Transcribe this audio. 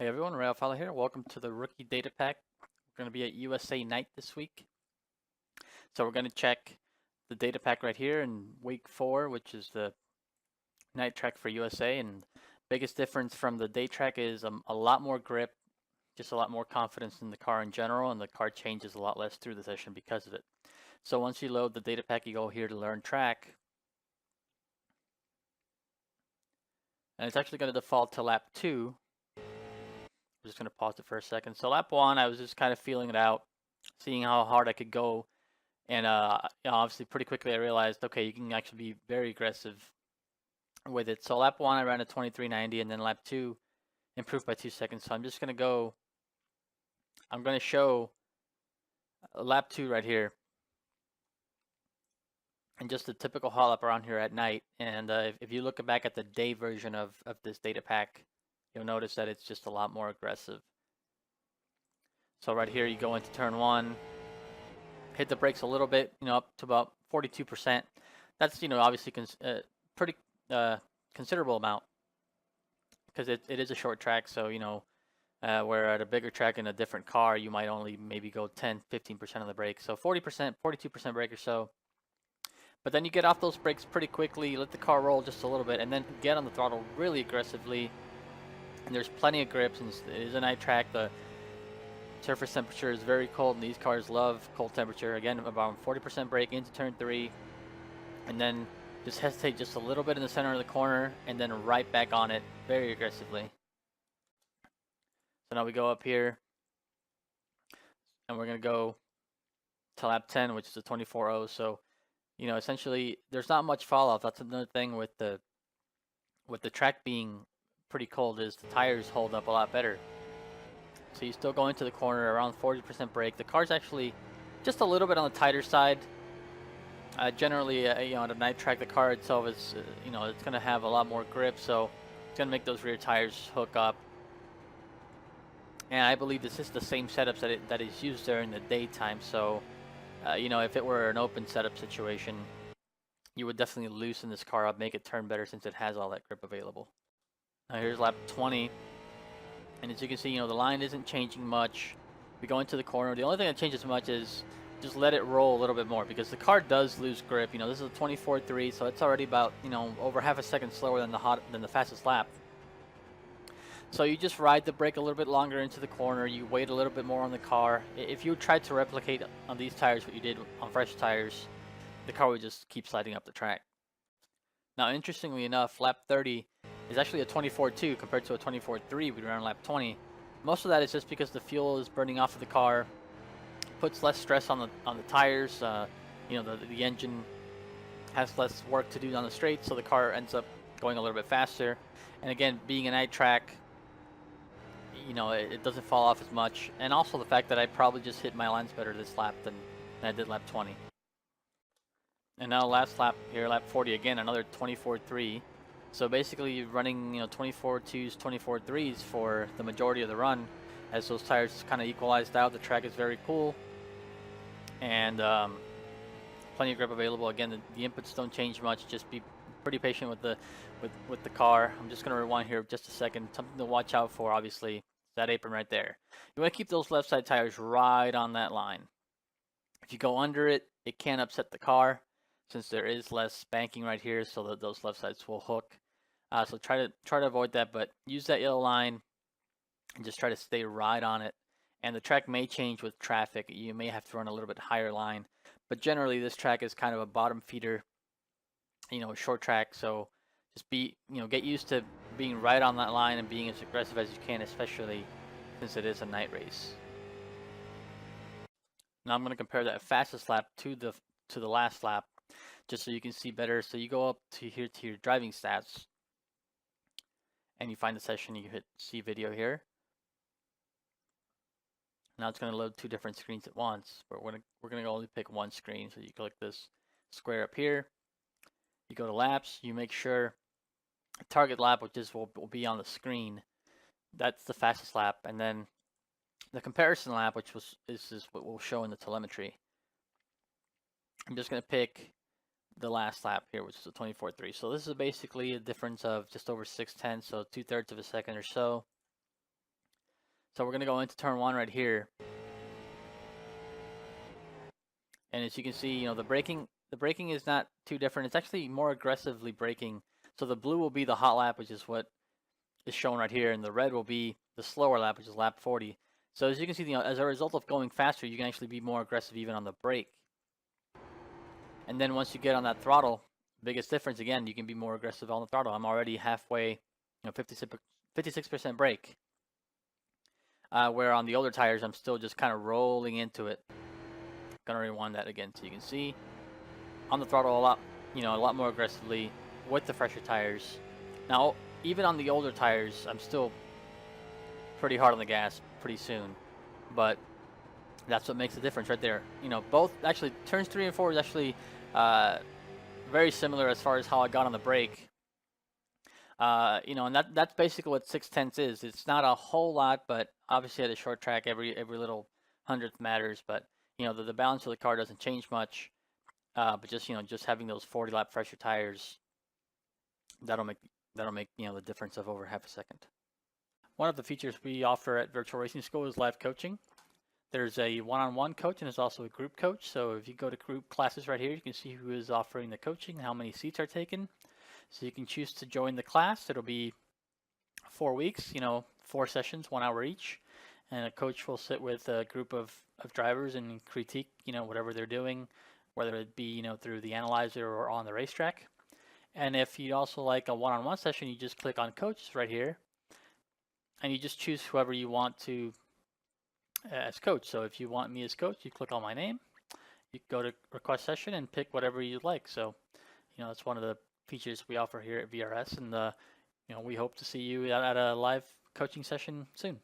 Hey everyone, Ray Alfalla here. Welcome to the rookie data pack. We're going to be at USA night this week. So we're going to check the data pack right here in week 4, which is the night track for USA. And biggest difference from the day track is a lot more grip, just a lot more confidence in the car in general, and the car changes a lot less through the session because of it. So once you load the data pack, you go here to learn track. And it's actually going to default to lap 2. I'm just going to pause it for a second. So lap 1, I was just kind of feeling it out, seeing how hard I could go. And obviously pretty quickly I realized, okay, you can actually be very aggressive with it. So lap 1 I ran a 23.90, and then lap 2 improved by 2 seconds. So I'm just going to show lap 2 right here. And just a typical haul up around here at night. And if you look back at the day version of this data pack, you'll notice that it's just a lot more aggressive. So right here you go into turn 1, hit the brakes a little bit, up to about 42%. That's, obviously pretty considerable amount because it is a short track. So, where at a bigger track in a different car, you might only maybe go 10, 15% of the brake. So 40%, 42% brake or so. But then you get off those brakes pretty quickly, let the car roll just a little bit, and then get on the throttle really aggressively. And there's plenty of grip since it is a night track. The surface temperature is very cold, and these cars love cold temperature. Again, about 40% brake into turn 3, and then just hesitate just a little bit in the center of the corner, and then right back on it very aggressively. So now we go up here, and we're going to go to lap 10, which is a 24.0. So, essentially, there's not much fall off. That's another thing with the track being pretty cold, is the tires hold up a lot better. So you still go into the corner around 40% brake. The car's actually just a little bit on the tighter side. Generally, at a night track, the car itself is, it's going to have a lot more grip, so it's going to make those rear tires hook up. And I believe this is the same setups that is used during the daytime. So, if it were an open setup situation, you would definitely loosen this car up, make it turn better since it has all that grip available. Now here's lap 20. And as you can see, the line isn't changing much. We go into the corner. The only thing that changes much is just let it roll a little bit more because the car does lose grip. This is a 24.3, so it's already about, over half a second slower than the fastest lap. So you just ride the brake a little bit longer into the corner. You wait a little bit more on the car. If you tried to replicate on these tires what you did on fresh tires, the car would just keep sliding up the track. Now, interestingly enough, lap 30 is actually a 24.2 compared to a 24.3 we ran on lap 20. Most of that is just because the fuel is burning off of the car, puts less stress on the tires. The engine has less work to do on the straight, so the car ends up going a little bit faster. And again, being a night track, it doesn't fall off as much. And also the fact that I probably just hit my lines better this lap than I did lap 20. And now last lap here, lap 40 again, another 24.3. So basically you're running, 24.2s, 24.3s for the majority of the run. As those tires kind of equalized out, the track is very cool. And plenty of grip available. Again, the inputs don't change much. Just be pretty patient with the car. I'm just going to rewind here just a second. Something to watch out for, obviously, that apron right there. You want to keep those left side tires right on that line. If you go under it, it can upset the car since there is less banking right here, so that those left sides will hook. So try to avoid that, but use that yellow line and just try to stay right on it. And the track may change with traffic. You may have to run a little bit higher line, but generally this track is kind of a bottom feeder, short track. So just get used to being right on that line and being as aggressive as you can, especially since it is a night race. Now I'm going to compare that fastest lap to the last lap, just so you can see better. So you go up to here to your driving stats, and you find the session. You hit see video here. Now it's going to load 2 different screens at once, but we're going to only pick one screen. So you click this square up here. You go to laps. You make sure target lap, which will be on the screen. That's the fastest lap, and then the comparison lap, which is what will show in the telemetry. I'm just going to pick the last lap here, which is a 24.3. So this is basically a difference of just over 6/10, so 2/3 of a second or so. So we're going to go into turn 1 right here. And as you can see, the braking is not too different. It's actually more aggressively braking. So the blue will be the hot lap, which is what is shown right here, and the red will be the slower lap, which is lap 40. So as you can see, as a result of going faster, you can actually be more aggressive even on the brake. And then once you get on that throttle, biggest difference again, you can be more aggressive on the throttle. I'm already halfway, 56% brake. Where on the older tires, I'm still just kind of rolling into it. Gonna rewind that again so you can see on the throttle a lot more aggressively with the fresher tires. Now, even on the older tires, I'm still pretty hard on the gas pretty soon, but that's what makes the difference right there. Both actually turns 3 and 4 is actually very similar as far as how I got on the brake. And that's basically what 6/10 is. It's not a whole lot, but obviously at a short track, every little hundredth matters. But the balance of the car doesn't change much. But just having those 40 lap fresher tires, that'll make the difference of over half a second. One of the features we offer at Virtual Racing School is live coaching. There's a one-on-one coach and there's also a group coach. So if you go to group classes right here, you can see who is offering the coaching, how many seats are taken. So you can choose to join the class. It'll be 4 weeks, 4 sessions, 1 hour each. And a coach will sit with a group of drivers and critique, whatever they're doing, whether it be, through the analyzer or on the racetrack. And if you'd also like a one-on-one session, you just click on coaches right here. And you just choose whoever you want to as coach. So if you want me as coach, you click on my name. You go to request session and pick whatever you'd like. So, that's one of the features we offer here at VRS, and we hope to see you at a live coaching session soon.